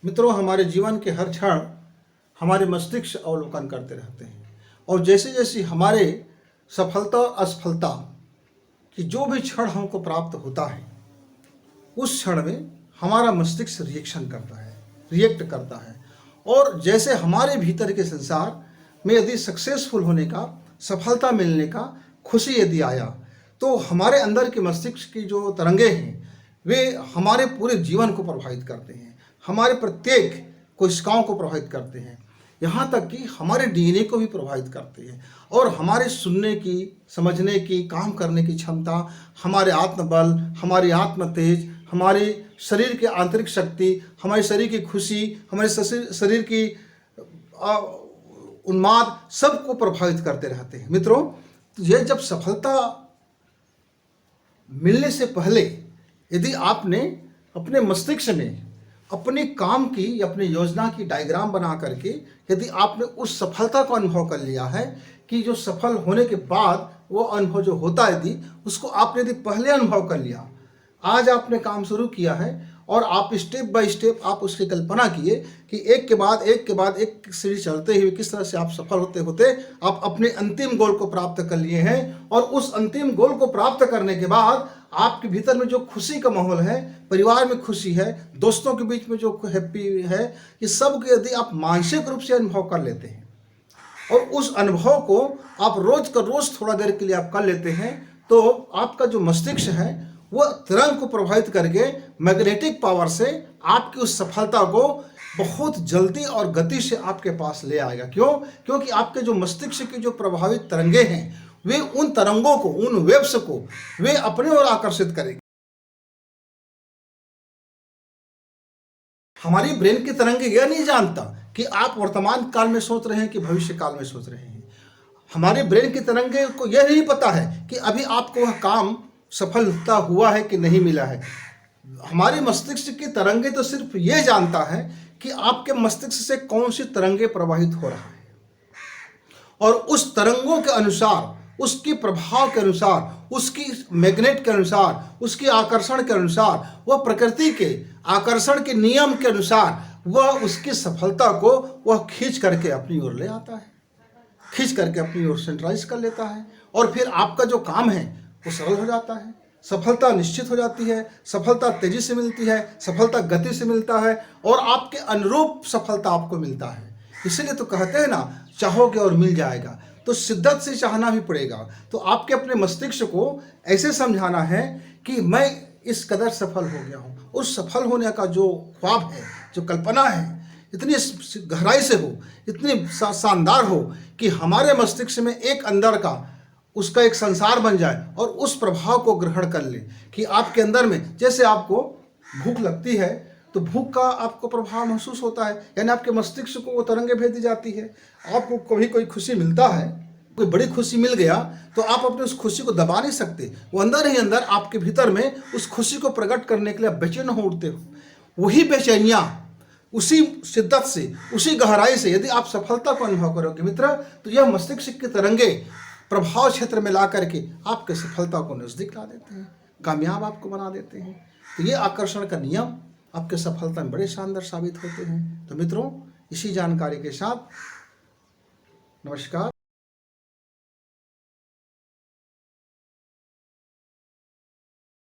मित्रों, हमारे जीवन के हर क्षण हमारे मस्तिष्क अवलोकन करते रहते हैं और जैसे जैसे हमारे सफलता और असफलता की जो भी क्षण हमको प्राप्त होता है, उस क्षण में हमारा मस्तिष्क रिएक्ट करता है। और जैसे हमारे भीतर के संसार में यदि सक्सेसफुल होने का, सफलता मिलने का, खुशी यदि आया, तो हमारे अंदर के मस्तिष्क की जो तरंगे हैं वे हमारे पूरे जीवन को प्रभावित करते हैं, हमारे प्रत्येक कोशिकाओं को प्रभावित करते हैं, यहाँ तक कि हमारे डीएनए को भी प्रभावित करते हैं और हमारे सुनने की, समझने की, काम करने की क्षमता, हमारे आत्मबल, हमारी आत्म तेज, हमारे शरीर की आंतरिक शक्ति, हमारे शरीर की खुशी, हमारे शरीर की उन्माद, सबको प्रभावित करते रहते हैं। मित्रों, ये जब सफलता मिलने से पहले यदि आपने अपने मस्तिष्क में अपने काम की, अपनी योजना की डायग्राम बना करके यदि आपने उस सफलता को अनुभव कर लिया है कि जो सफल होने के बाद वो अनुभव जो होता है यदि उसको आपने यदि पहले अनुभव कर लिया, आज आपने काम शुरू किया है और आप स्टेप बाय स्टेप आप उसकी कल्पना किए कि एक के बाद एक सीढ़ी चढ़ते हुए किस तरह से आप सफल होते होते आप अपने अंतिम गोल को प्राप्त कर लिए हैं। और उस अंतिम गोल को प्राप्त करने के बाद आपके भीतर में जो खुशी का माहौल है, परिवार में खुशी है, दोस्तों के बीच में जो हैप्पी है, ये सब यदि आप मानसिक रूप से अनुभव कर लेते हैं और उस अनुभव को आप रोज का रोज थोड़ा देर के लिए आप कर लेते हैं, तो आपका जो मस्तिष्क है वो तरंग को प्रभावित करके मैग्नेटिक पावर से आपकी उस सफलता को बहुत जल्दी और गति से आपके पास ले आएगा। क्यों? क्योंकि आपके जो मस्तिष्क की जो प्रभावित तरंगे हैं वे उन तरंगों को, उन वेव्स को वे अपने ओर आकर्षित करेंगे। हमारी ब्रेन की तरंगे यह नहीं जानता कि आप वर्तमान काल में सोच रहे हैं कि भविष्य काल में सोच रहे हैं। हमारे ब्रेन की तरंगे को यह नहीं पता है कि अभी आपको वह काम सफलता हुआ है कि नहीं मिला है। हमारे मस्तिष्क की तरंगे तो सिर्फ ये जानता है कि आपके मस्तिष्क से कौन सी तरंगे प्रवाहित हो रहा है और उस तरंगों के अनुसार, उसके प्रभाव के अनुसार, उसकी मैग्नेट के अनुसार, उसके आकर्षण के अनुसार, वह प्रकृति के आकर्षण के नियम के अनुसार वह उसकी सफलता को वह खींच करके अपनी ओर ले आता है, खींच करके अपनी ओर सेंट्रलाइज कर लेता है और फिर आपका जो काम है वो सरल हो जाता है, सफलता निश्चित हो जाती है, सफलता तेजी से मिलती है, सफलता गति से मिलता है और आपके अनुरूप सफलता आपको मिलता है। इसीलिए तो कहते हैं ना, चाहोगे और मिल जाएगा, तो शिद्दत से चाहना भी पड़ेगा। तो आपके अपने मस्तिष्क को ऐसे समझाना है कि मैं इस कदर सफल हो गया हूँ। उस सफल होने का जो ख्वाब है, जो कल्पना है, इतनी गहराई से हो, इतनी शानदार हो कि हमारे मस्तिष्क में एक अंदर का उसका एक संसार बन जाए और उस प्रभाव को ग्रहण कर ले कि आपके अंदर में, जैसे आपको भूख लगती है तो भूख का आपको प्रभाव महसूस होता है, यानी आपके मस्तिष्क को वो तरंगे भेज दी जाती है। आपको कभी कोई खुशी मिलता है, कोई बड़ी खुशी मिल गया तो आप अपने उस खुशी को दबा नहीं सकते, वो अंदर ही अंदर आपके भीतर में उस खुशी को प्रकट करने के लिए बेचैन हो उठते हो। वही बेचैनियाँ उसी शिद्दत से, उसी गहराई से यदि आप सफलता को अनुभव करोगे मित्र, तो यह मस्तिष्क की तरंगे प्रभाव क्षेत्र में ला करके आपके सफलता को नजदीक ला देते हैं, कामयाब आपको बना देते हैं। तो ये आकर्षण का नियम आपके सफलता में बड़े शानदार साबित होते हैं। तो मित्रों, इसी जानकारी के साथ नमस्कार।